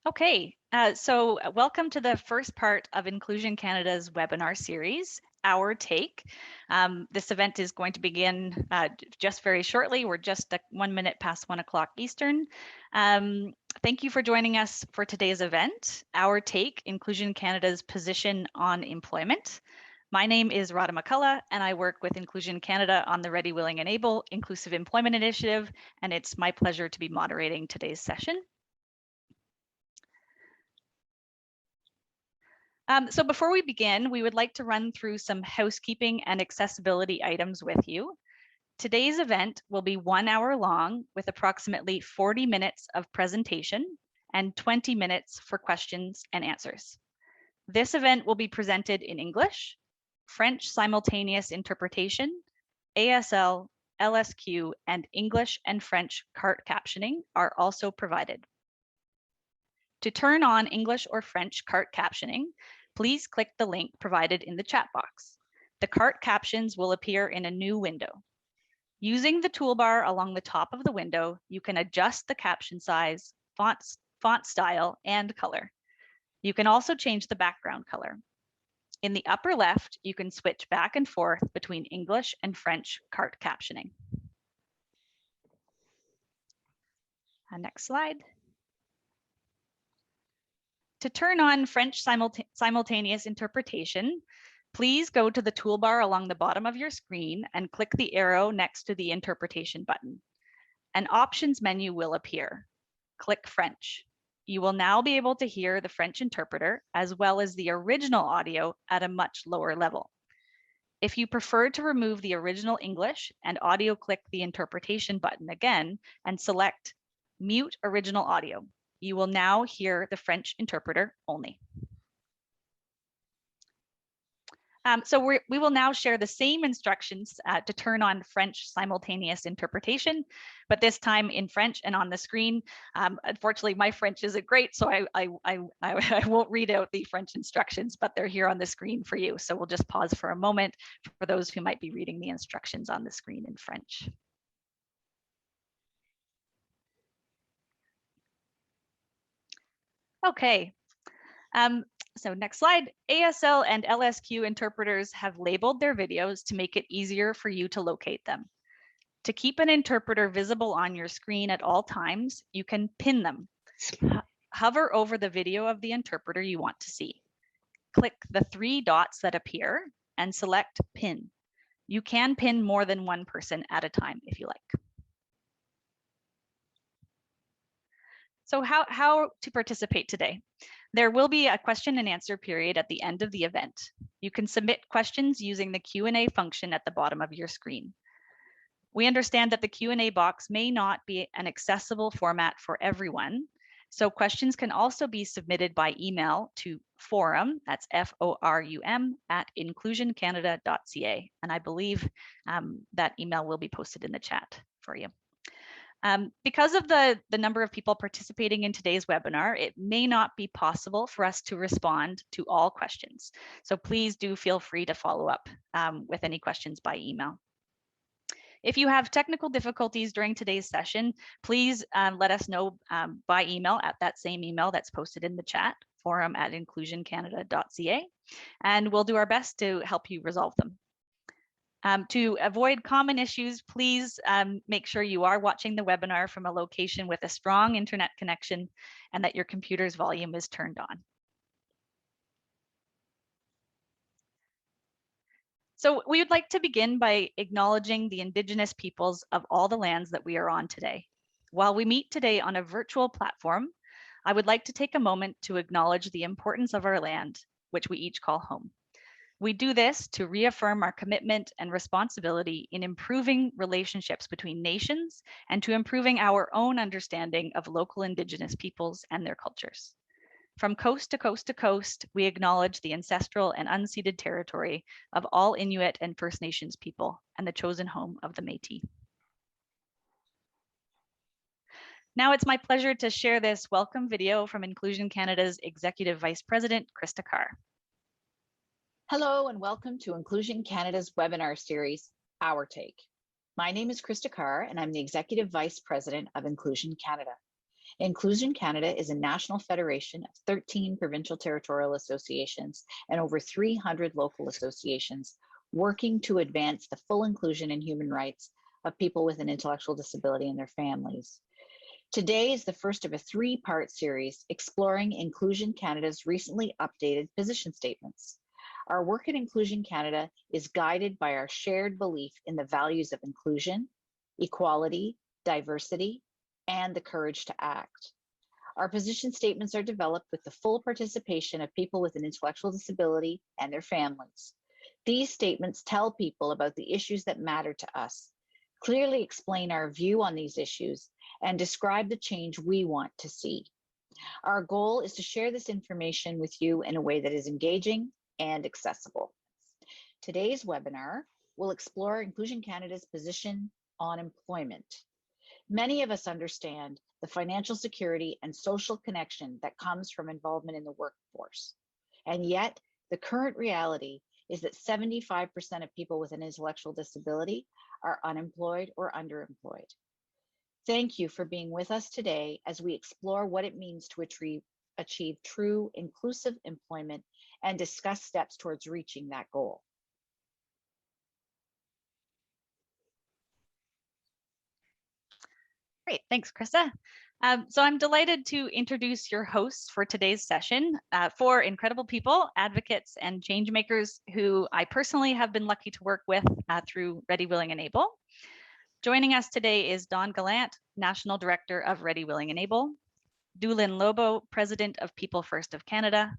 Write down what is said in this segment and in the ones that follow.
Okay, so welcome to the first part of Inclusion Canada's webinar series, Our Take. This event is going to begin just very shortly. We're just 1 minute past 1 o'clock Eastern. Thank you for joining us for today's event, Our Take, Inclusion Canada's position on employment. My name is Radha McCullough, and I work with Inclusion Canada on the Ready, Willing, and Able Inclusive Employment Initiative, and it's my pleasure to be moderating today's session. So before we begin, we would like to run through some housekeeping and accessibility items with you. Today's event will be 1 hour long with approximately 40 minutes of presentation and 20 minutes for questions and answers. This event will be presented in English, French simultaneous interpretation, ASL, LSQ, and English and French cart captioning are also provided. To turn on English or French cart captioning, please click the link provided in the chat box. The cart captions will appear in a new window. Using the toolbar along the top of the window, you can adjust the caption size, font style, and color. You can also change the background color. In the upper left, you can switch back and forth between English and French cart captioning. Next slide. To turn on French simultaneous interpretation, please go to the toolbar along the bottom of your screen and click the arrow next to the interpretation button. An options menu will appear. Click French. You will now be able to hear the French interpreter as well as the original audio at a much lower level. If you prefer to remove the original English and audio, click the interpretation button again and select Mute Original Audio. You will now hear the French interpreter only. So we will now share the same instructions to turn on French simultaneous interpretation, but this time in French and on the screen. Unfortunately, my French isn't great, so I won't read out the French instructions, but they're here on the screen for you. So we'll just pause for a moment for those who might be reading the instructions on the screen in French. Okay. So next slide, ASL and LSQ interpreters have labeled their videos to make it easier for you to locate them. To keep an interpreter visible on your screen at all times, you can pin them. Hover over the video of the interpreter you want to see. Click the 3 dots that appear and select Pin. You can pin more than one person at a time if you like. So how to participate today? There will be a question and answer period at the end of the event. You can submit questions using the Q&A function at the bottom of your screen. We understand that the Q&A box may not be an accessible format for everyone, so questions can also be submitted by email to forum, that's FORUM, @inclusioncanada.ca. And I believe that email will be posted in the chat for you. Because of the number of people participating in today's webinar, it may not be possible for us to respond to all questions. So please do feel free to follow up with any questions by email. If you have technical difficulties during today's session, please let us know by email at that same email that's posted in the chat, forum @inclusioncanada.ca, and we'll do our best to help you resolve them. To avoid common issues, please make sure you are watching the webinar from a location with a strong internet connection and that your computer's volume is turned on. So we would like to begin by acknowledging the Indigenous peoples of all the lands that we are on today. While we meet today on a virtual platform, I would like to take a moment to acknowledge the importance of our land, which we each call home. We do this to reaffirm our commitment and responsibility in improving relationships between nations and to improving our own understanding of local Indigenous peoples and their cultures. From coast to coast to coast, we acknowledge the ancestral and unceded territory of all Inuit and First Nations people and the chosen home of the Métis. Now it's my pleasure to share this welcome video from Inclusion Canada's Executive Vice President, Krista Carr. Hello and welcome to Inclusion Canada's webinar series, Our Take. My name is Krista Carr and I'm the Executive Vice President of Inclusion Canada. Inclusion Canada is a national federation of 13 provincial territorial associations and over 300 local associations working to advance the full inclusion and human rights of people with an intellectual disability and their families. Today is the first of a three-part series exploring Inclusion Canada's recently updated position statements. Our work at Inclusion Canada is guided by our shared belief in the values of inclusion, equality, diversity, and the courage to act. Our position statements are developed with the full participation of people with an intellectual disability and their families. These statements tell people about the issues that matter to us, clearly explain our view on these issues, and describe the change we want to see. Our goal is to share this information with you in a way that is engaging and accessible. Today's webinar will explore Inclusion Canada's position on employment. Many of us understand the financial security and social connection that comes from involvement in the workforce. And yet, the current reality is that 75% of people with an intellectual disability are unemployed or underemployed. Thank you for being with us today as we explore what it means to achieve true inclusive employment and discuss steps towards reaching that goal. Great, thanks, Krista. So I'm delighted to introduce your hosts for today's session, four incredible people, advocates and change makers who I personally have been lucky to work with through Ready, Willing, and Able. Joining us today is Dawn Gallant, National Director of Ready, Willing, and Able, Doolin Lobo, President of People First of Canada,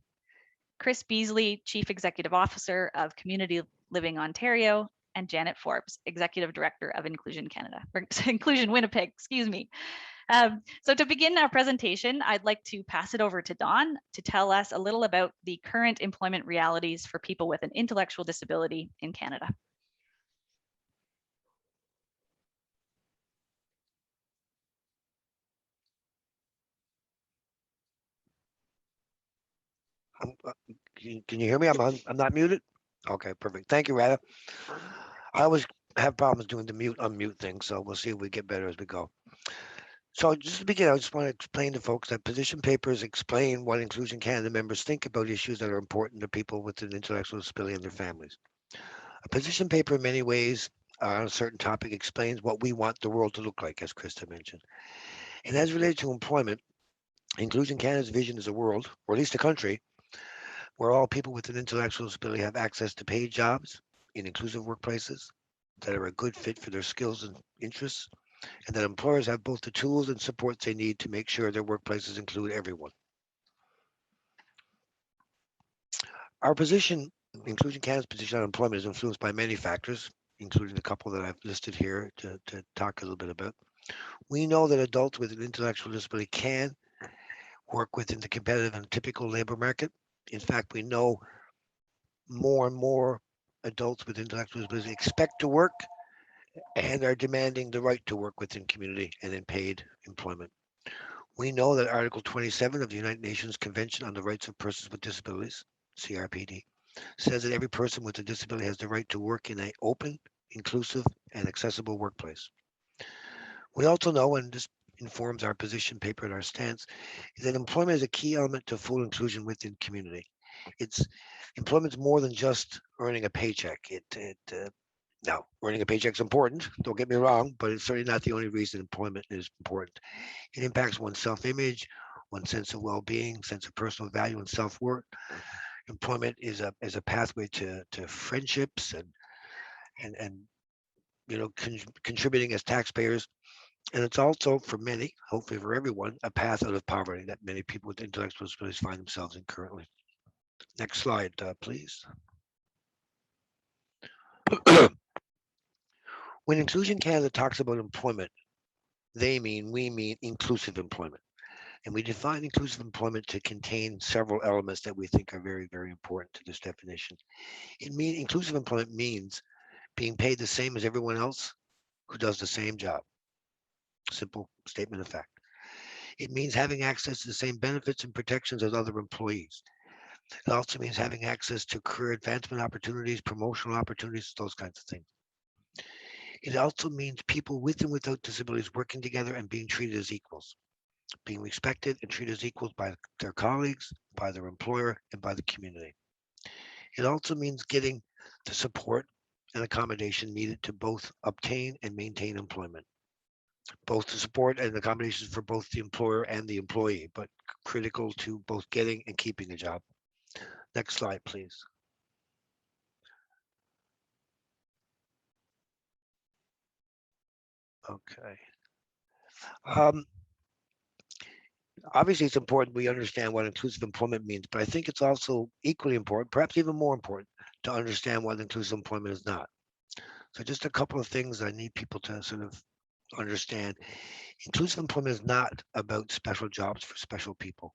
Chris Beasley, Chief Executive Officer of Community Living Ontario, and Janet Forbes, Executive Director of Inclusion Canada, or Inclusion Winnipeg, excuse me. So to begin our presentation, I'd like to pass it over to Dawn to tell us a little about the current employment realities for people with an intellectual disability in Canada. Can you hear me? I'm not muted? Okay, perfect. Thank you, Rada. I always have problems doing the mute unmute thing, so we'll see if we get better as we go. So just to begin, I just want to explain to folks that position papers explain what Inclusion Canada members think about issues that are important to people with an intellectual disability and their families. A position paper in many ways on a certain topic explains what we want the world to look like, as Krista mentioned. And as related to employment, Inclusion Canada's vision is a world, or at least a country, where all people with an intellectual disability have access to paid jobs in inclusive workplaces that are a good fit for their skills and interests, and that employers have both the tools and supports they need to make sure their workplaces include everyone. Our position, Inclusion Canada's position on employment, is influenced by many factors, including the couple that I've listed here to talk a little bit about. We know that adults with an intellectual disability can work within the competitive and typical labor market. In fact, we know more and more adults with intellectual disabilities expect to work and are demanding the right to work within community and in paid employment. We know that Article 27 of the United Nations Convention on the Rights of Persons with Disabilities, CRPD, says that every person with a disability has the right to work in an open, inclusive, and accessible workplace. We also know, and this informs our position paper and our stance, is that employment is a key element to full inclusion within community. Employment's more than just earning a paycheck. Now, earning a paycheck is important, don't get me wrong, but it's certainly not the only reason employment is important. It impacts one's self-image, one's sense of well-being, sense of personal value and self-worth. Employment is a pathway to friendships and contributing as taxpayers. And it's also, for many, hopefully for everyone, a path out of poverty that many people with intellectual disabilities find themselves in currently. Next slide, please. When Inclusion Canada talks about employment, we mean inclusive employment. And we define inclusive employment to contain several elements that we think are very, very important to this definition. Inclusive employment means being paid the same as everyone else who does the same job. Simple statement of fact. It means having access to the same benefits and protections as other employees. It also means having access to career advancement opportunities, promotional opportunities, those kinds of things. It also means people with and without disabilities working together and being treated as equals. being respected and treated as equals by their colleagues, by their employer, and by the community. It also means getting the support and accommodation needed to both obtain and maintain employment, both the support and accommodations for both the employer and the employee, but critical to both getting and keeping a job. Next slide, please. Okay. Um, Obviously, it's important we understand what inclusive employment means, but I think it's also equally important, perhaps even more important, to understand what inclusive employment is not. So just a couple of things I need people to sort of understand. Inclusive employment is not about special jobs for special people.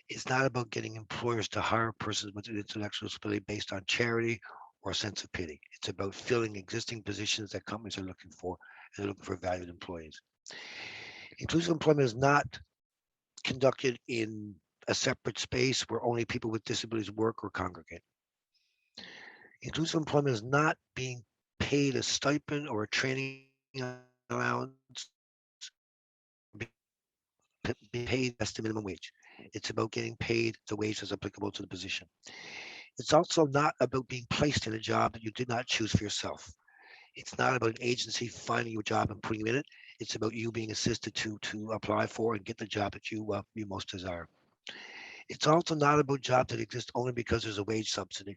It's not about getting employers to hire persons with an intellectual disability based on charity or a sense of pity. It's about filling existing positions that companies are looking for, and they're looking for valued employees. Inclusive employment is not conducted in a separate space where only people with disabilities work or congregate. Inclusive employment is not being paid a stipend or a training allowance, being paid less than minimum wage. It's about getting paid the wage that's applicable to the position. It's also not about being placed in a job that you did not choose for yourself. It's not about an agency finding you a job and putting you in it. It's about you being assisted to apply for and get the job that you most desire. It's also not about jobs that exist only because there's a wage subsidy.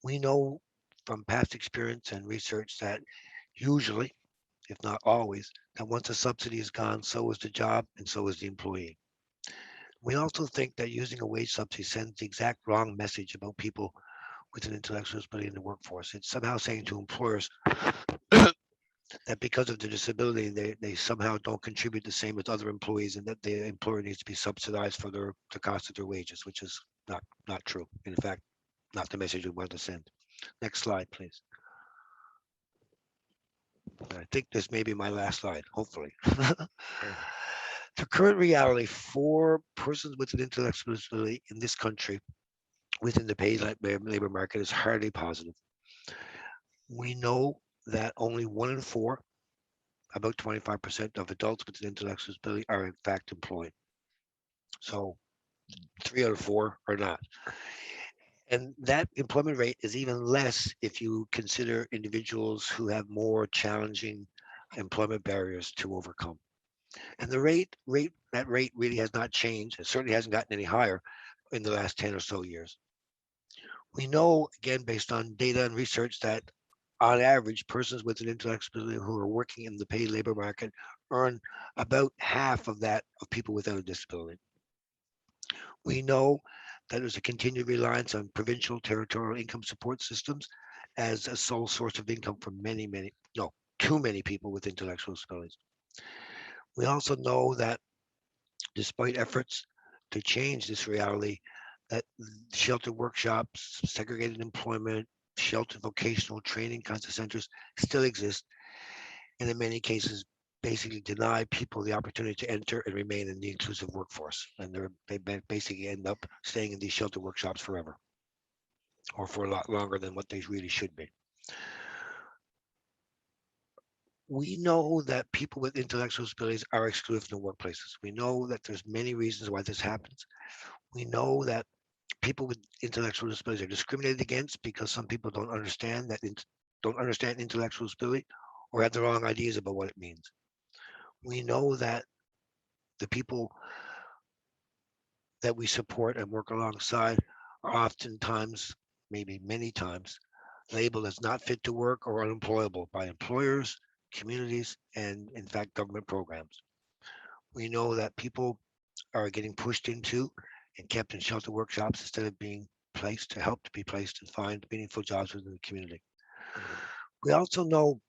We know from past experience and research that usually, if not always, that once a subsidy is gone, so is the job and so is the employee. We also think that using a wage subsidy sends the exact wrong message about people with an intellectual disability in the workforce. It's somehow saying to employers that because of their disability, they somehow don't contribute the same as other employees and that the employer needs to be subsidized for the cost of their wages, which is not true. In fact, not the message we want to send. Next slide, please. I think this may be my last slide, hopefully. The current reality for persons with an intellectual disability in this country within the paid labor market is hardly positive. We know that only 1 in 4, about 25% of adults with an intellectual disability are in fact employed. So 3 out of 4 are not. And that employment rate is even less if you consider individuals who have more challenging employment barriers to overcome. And the that rate really has not changed. It certainly hasn't gotten any higher in the last 10 or so years. We know, again, based on data and research, that on average, persons with an intellectual disability who are working in the paid labor market earn about half of that of people without a disability. We know that there's a continued reliance on provincial territorial income support systems as a sole source of income for no, too many people with intellectual disabilities. We also know that despite efforts to change this reality, that shelter workshops, segregated employment, shelter vocational training kinds of centers still exist, and in many cases basically deny people the opportunity to enter and remain in the inclusive workforce. And they basically end up staying in these shelter workshops forever, or for a lot longer than what they really should be. We know that people with intellectual disabilities are excluded from the workplaces. We know that there's many reasons why this happens. We know that people with intellectual disabilities are discriminated against because some people don't understand intellectual disability or have the wrong ideas about what it means. We know that the people that we support and work alongside are oftentimes, maybe many times, labeled as not fit to work or unemployable by employers, communities, and in fact, government programs. We know that people are getting pushed into and kept in shelter workshops instead of being placed to help to be placed and find meaningful jobs within the community. We also know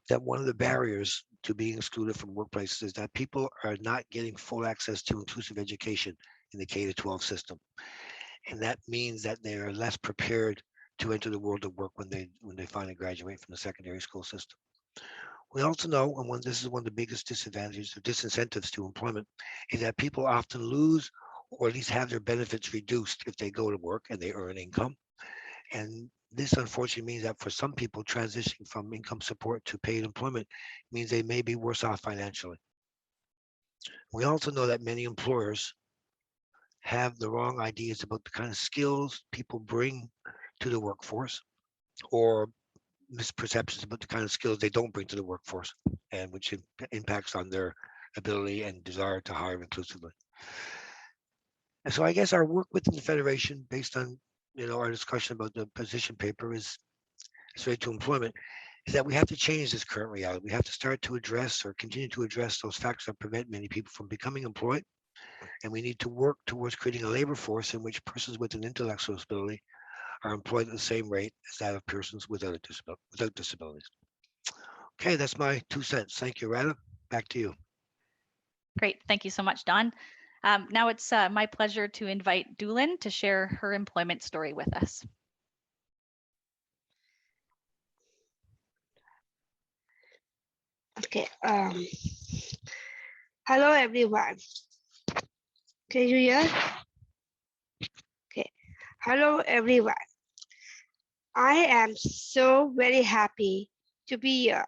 that one of the barriers to being excluded from workplaces is that people are not getting full access to inclusive education in the K-12 system. And that means that they are less prepared to enter the world of work when they finally graduate from the secondary school system. We also know, and this is one of the biggest disadvantages or disincentives to employment, is that people often lose or at least have their benefits reduced if they go to work and they earn income. And this unfortunately means that for some people, transitioning from income support to paid employment means they may be worse off financially. We also know that many employers have the wrong ideas about the kind of skills people bring to the workforce, or misperceptions about the kind of skills they don't bring to the workforce, and which impacts on their ability and desire to hire inclusively. And so I guess our work within the Federation, based on our discussion about the position paper, is straight to employment, is that we have to change this current reality. We have to start to address or continue to address those factors that prevent many people from becoming employed. And we need to work towards creating a labor force in which persons with an intellectual disability are employed at the same rate as that of persons without disabilities. Okay, that's my 2 cents. Thank you, Rada. Back to you. Great. Thank you so much, Don. Now it's my pleasure to invite Doolin to share her employment story with us. Okay. Hello, everyone. Can you hear? Okay. Hello, everyone. I am so very happy to be here.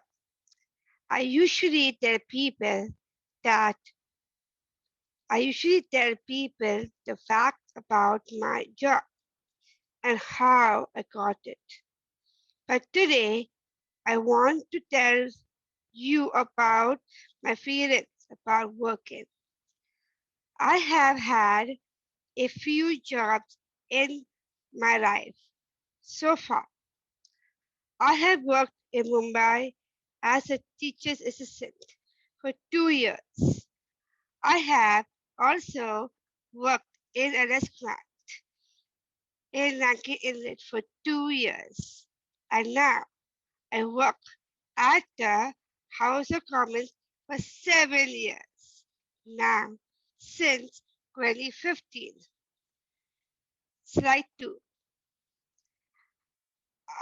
I usually tell people the facts about my job and how I got it. But today, I want to tell you about my feelings about working. I have had a few jobs in my life so far. I have worked in Mumbai as a teacher's assistant for 2 years. I have also worked in a restaurant in Lankan Inlet for 2 years. And now I work at the House of Commons for 7 years now, since 2015. Slide 2.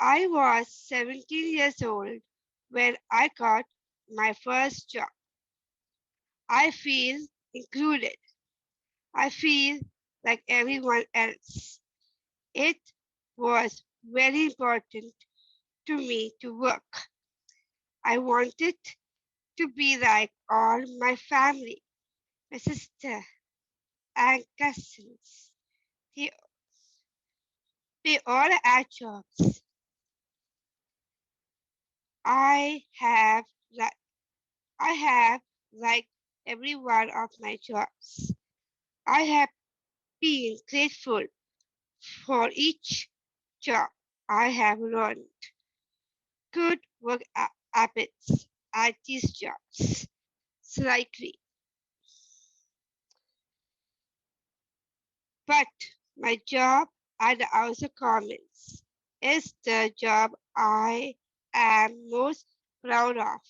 I was 17 years old when I got my first job. I feel included. I feel like everyone else. It was very important to me to work. I wanted to be like all my family, my sister and cousins. They, they all had jobs. I have liked every one of my jobs. I have been grateful for each job I have learned. Good work habits at these jobs. Slightly. But my job at the House of Commons is the job I am most proud of.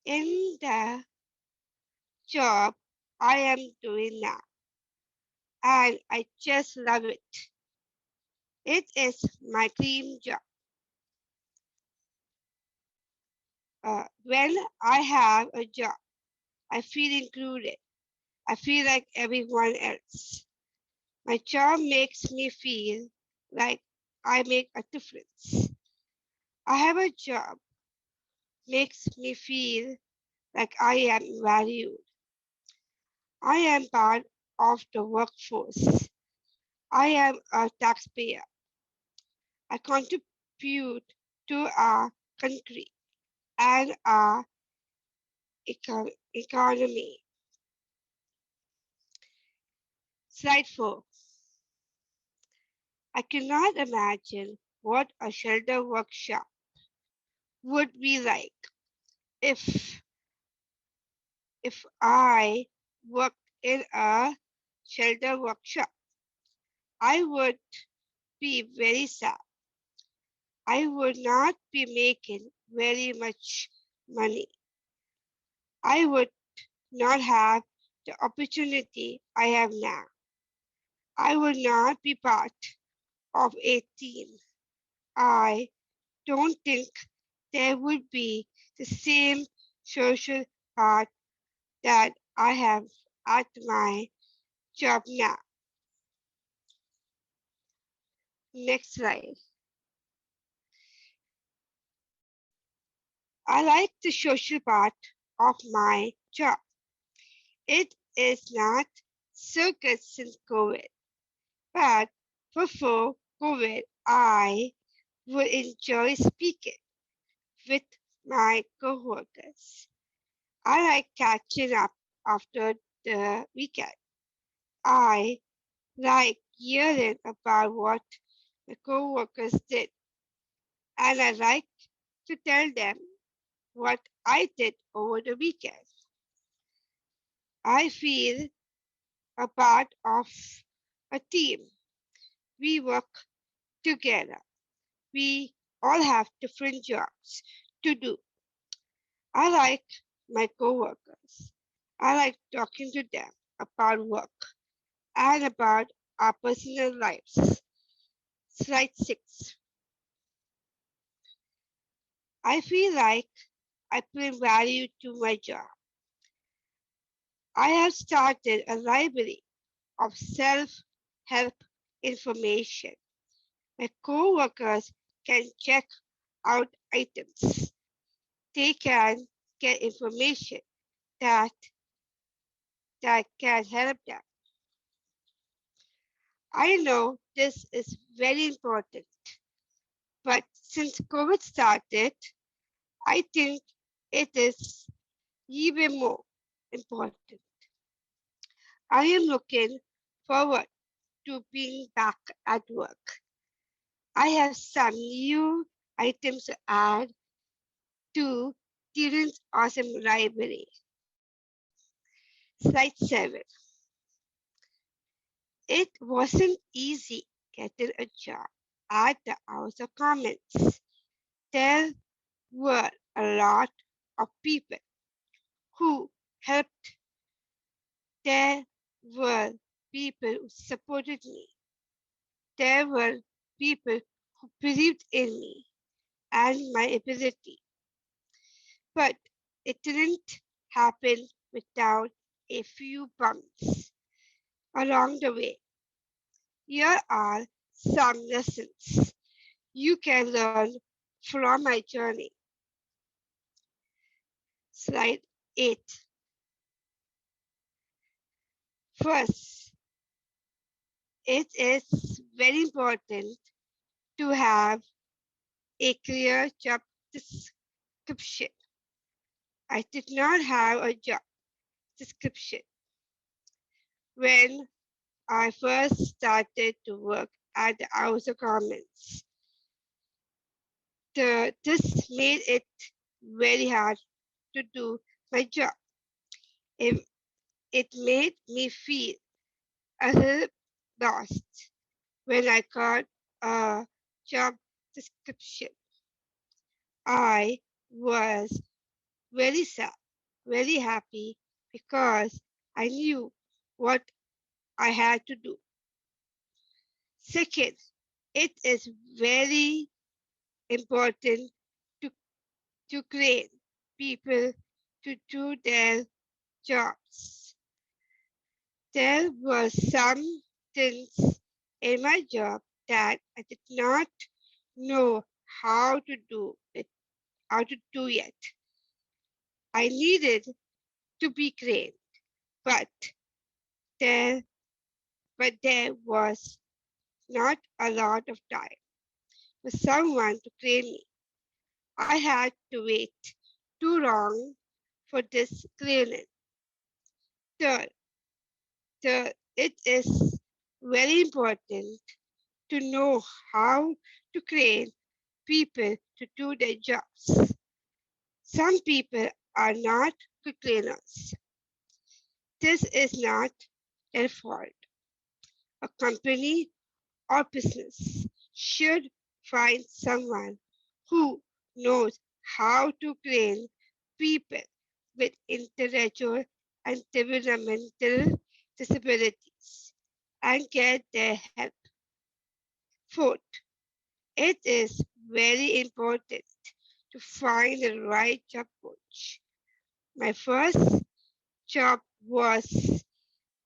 In the job I am doing now, and I just love it. It is my dream job. When I have a job, I feel included. I feel like everyone else. My job makes me feel like I make a difference. I have a job makes me feel like I am valued. I am part of the workforce. I am a taxpayer. I contribute to our country and our economy. Slide 4. I cannot imagine what a shelter workshop would be like if I worked in a shelter workshop. I would be very sad. I would not be making very much money. I would not have the opportunity I have now. I would not be part of a team. I don't think there would be the same social part that I have at my job now. Next slide. I like the social part of my job. It is not so good since COVID, but before COVID, I would enjoy speaking with my coworkers. I like catching up after the weekend. I like hearing about what the coworkers did, and I like to tell them what I did over the weekend. I feel a part of a team. We work together. We all have different jobs to do. I like my coworkers. I like talking to them about work and about our personal lives. Slide 6. I feel like I bring value to my job. I have started a library of self-help information. My coworkers can check out items. They can get information that can help them. I know this is very important, but since COVID started, I think it is even more important. I am looking forward to being back at work. I have some new items to add to Dylan's awesome library. Slide 7. It wasn't easy getting a job at the House of Commons. There were a lot of people who helped. There were people who supported me. There were people who believed in me and my ability. But it didn't happen without a few bumps along the way. Here are some lessons you can learn from my journey. Slide 8. First, it is very important to have a clear job description. I did not have a job description when I first started to work at the House of Commons. This made it very hard to do my job. It made me feel a little lost when I got a job description. I was very sad, very happy because I knew what I had to do. Second, it is very important to, to train people to do their jobs. There were some things in my job that I did not know how to do yet. I needed to be trained, but there was not a lot of time for someone to train me. I had to wait too long for this training. Third, it is very important to know how to train people to do their jobs. Some people are not good trainers. This is not their fault. A company or business should find someone who knows how to train people with intellectual and developmental disabilities and get their help. Fourth, it is very important to find the right job coach. My first job was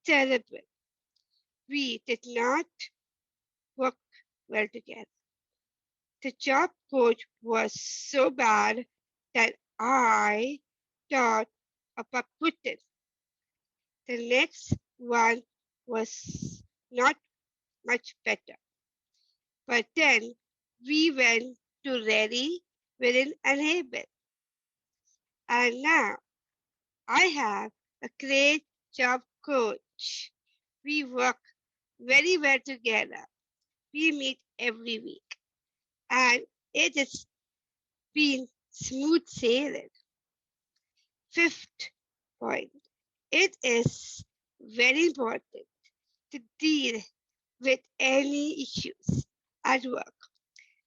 terrible. We did not work well together. The job coach was so bad that I thought about quitting. The next one was not much better. But then we went to ready, willing, and able. And now I have a great job coach. We work very well together. We meet every week. And it has been smooth sailing. Fifth point, it is very important to deal with any issues at work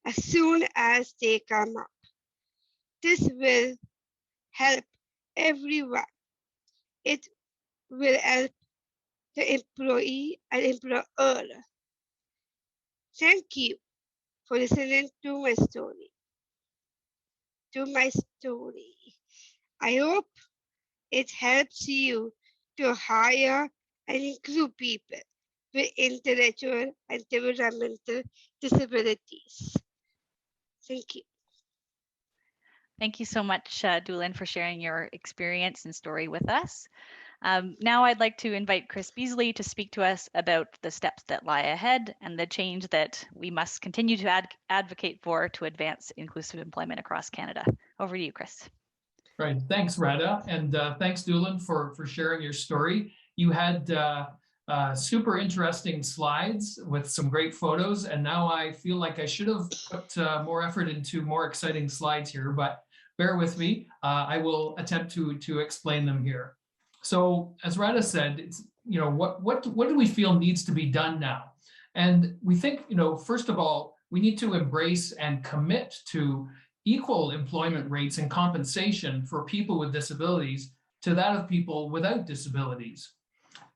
as soon as they come up. This will help everyone. It will help the employee and employer. Thank you for listening to my story. I hope it helps you to hire and include people with intellectual and developmental disabilities. Thank you. Thank you so much, Doolin, for sharing your experience and story with us. Now I'd like to invite Chris Beasley to speak to us about the steps that lie ahead and the change that we must continue to advocate for to advance inclusive employment across Canada. Over to you, Chris. Right, thanks, Radha, and thanks, Doolin, for sharing your story. You had super interesting slides with some great photos, and now I feel like I should have put more effort into more exciting slides here, but bear with me. I will attempt to explain them here. So, as Radha said, it's, what do we feel needs to be done now? And we think, first of all, we need to embrace and commit to equal employment rates and compensation for people with disabilities to that of people without disabilities.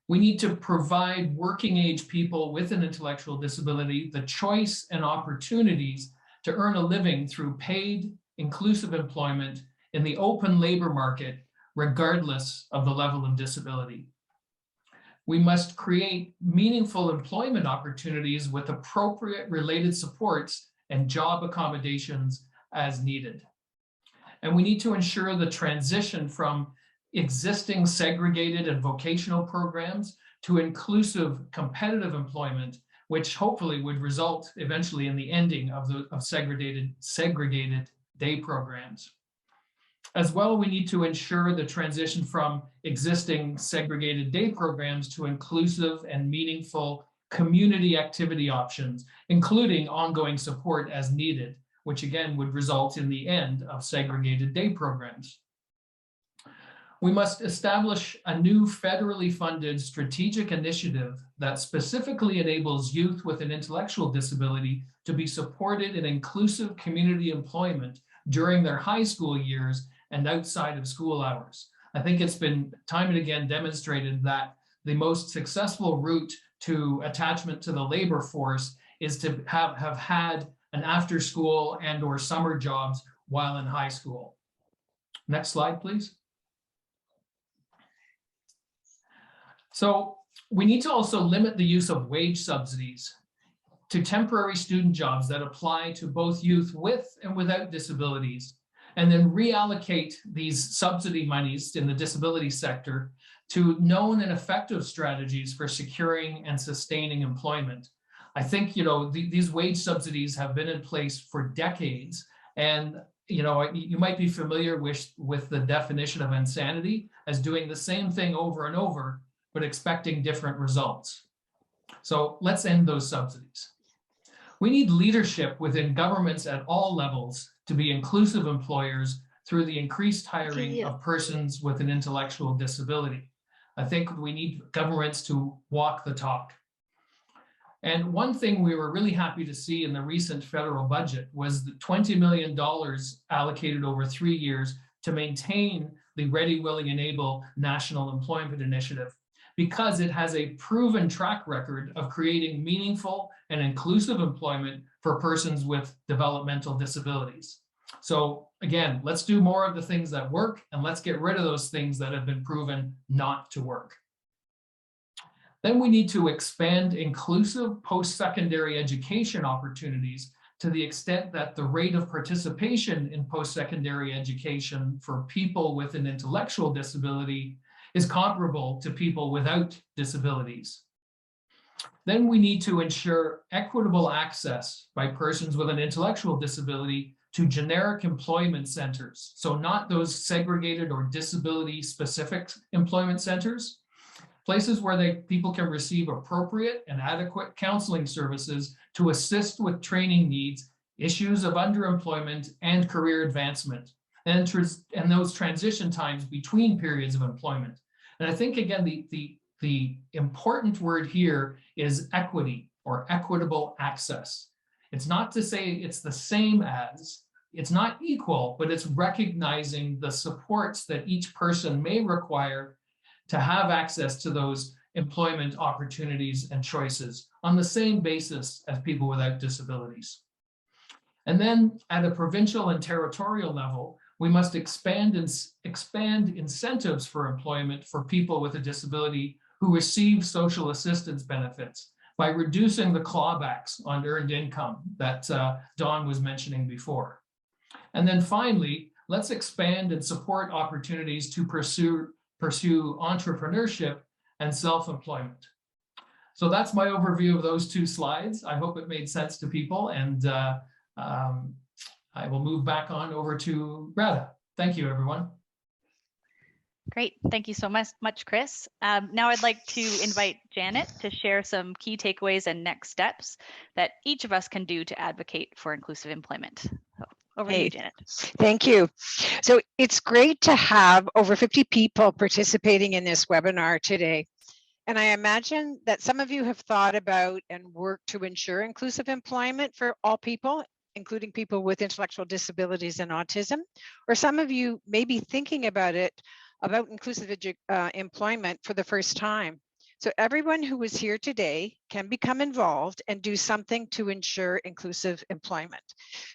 We need to provide working age people with an intellectual disability the choice and opportunities to earn a living through paid, inclusive employment in the open labor market, regardless of the level of disability. We must create meaningful employment opportunities with appropriate related supports and job accommodations as needed. And we need to ensure the transition from existing segregated and vocational programs to inclusive competitive employment, which hopefully would result eventually in the ending of segregated day programs. As well, we need to ensure the transition from existing segregated day programs to inclusive and meaningful community activity options, including ongoing support as needed, which again would result in the end of segregated day programs. We must establish a new federally funded strategic initiative that specifically enables youth with an intellectual disability to be supported in inclusive community employment during their high school years and outside of school hours. I think it's been time and again demonstrated that the most successful route to attachment to the labor force is to have had an after school and or summer jobs while in high school. Next slide, please. So we need to also limit the use of wage subsidies to temporary student jobs that apply to both youth with and without disabilities, and then reallocate these subsidy monies in the disability sector to known and effective strategies for securing and sustaining employment. I think, these wage subsidies have been in place for decades, and you might be familiar with the definition of insanity as doing the same thing over and over, but expecting different results. So let's end those subsidies. We need leadership within governments at all levels to be inclusive employers through the increased hiring of persons with an intellectual disability. I think we need governments to walk the talk. And one thing we were really happy to see in the recent federal budget was the $20 million allocated over 3 years to maintain the Ready, Willing, and Able National Employment Initiative, because it has a proven track record of creating meaningful and inclusive employment for persons with developmental disabilities. So again, let's do more of the things that work, and let's get rid of those things that have been proven not to work. Then we need to expand inclusive post-secondary education opportunities to the extent that the rate of participation in post-secondary education for people with an intellectual disability is comparable to people without disabilities. Then we need to ensure equitable access by persons with an intellectual disability to generic employment centers. So not those segregated or disability-specific employment centers, places where people can receive appropriate and adequate counseling services to assist with training needs, issues of underemployment, and career advancement, and those transition times between periods of employment. And I think, again, the important word here is equity or equitable access. It's not to say it's the same as, it's not equal, but it's recognizing the supports that each person may require to have access to those employment opportunities and choices on the same basis as people without disabilities. And then at a provincial and territorial level, we must expand incentives for employment for people with a disability who receive social assistance benefits by reducing the clawbacks on earned income that Dawn was mentioning before. And then finally, let's expand and support opportunities to pursue entrepreneurship and self-employment. So that's my overview of those two slides. I hope it made sense to people, and I will move back on over to Greta. Thank you, everyone. Great. Thank you so much, Chris. Now I'd like to invite Janet to share some key takeaways and next steps that each of us can do to advocate for inclusive employment. So over to you, Janet. Thank you. So it's great to have over 50 people participating in this webinar today. And I imagine that some of you have thought about and worked to ensure inclusive employment for all people, including people with intellectual disabilities and autism, or some of you may be thinking about inclusive employment for the first time. So everyone who is here today can become involved and do something to ensure inclusive employment.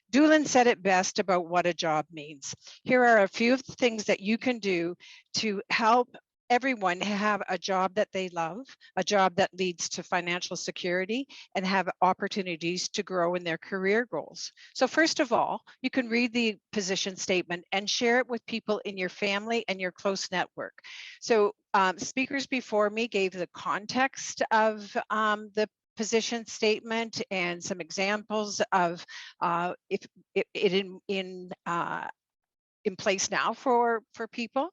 Doolin said it best about what a job means. Here are a few of the things that you can do to help everyone have a job that they love, a job that leads to financial security, and have opportunities to grow in their career goals. So first of all, you can read the position statement and share it with people in your family and your close network. So speakers before me gave the context of the position statement and some examples of if it in place now for people.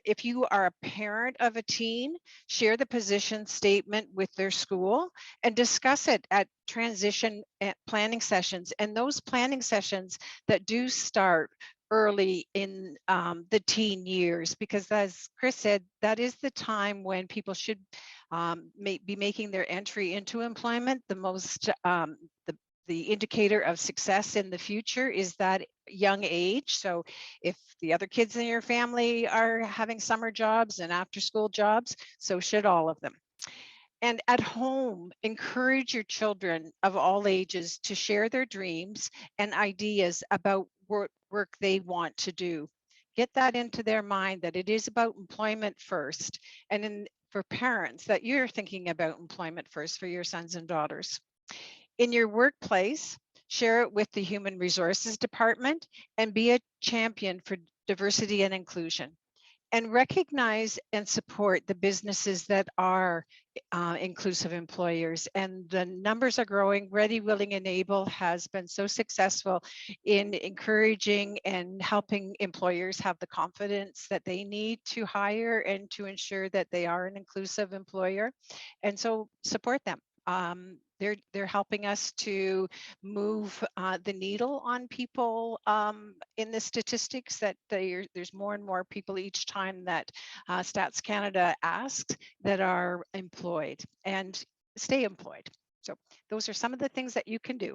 If you are a parent of a teen, share the position statement with their school and discuss it at transition planning sessions, and those planning sessions that do start early in the teen years, because as Chris said, that is the time when people should be making their entry into employment. The most the indicator of success in the future is that young age. So if the other kids in your family are having summer jobs and after school jobs, so should all of them. And at home, encourage your children of all ages to share their dreams and ideas about what work they want to do. Get that into their mind that it is about employment first, and for parents that you're thinking about employment first for your sons and daughters. In your workplace, share it with the Human Resources Department and be a champion for diversity and inclusion. And recognize and support the businesses that are inclusive employers. And the numbers are growing. Ready, Willing, and Able has been so successful in encouraging and helping employers have the confidence that they need to hire and to ensure that they are an inclusive employer. And so support them. They're helping us to move the needle on people in the statistics that there's more and more people each time that Stats Canada asks that are employed and stay employed. So those are some of the things that you can do.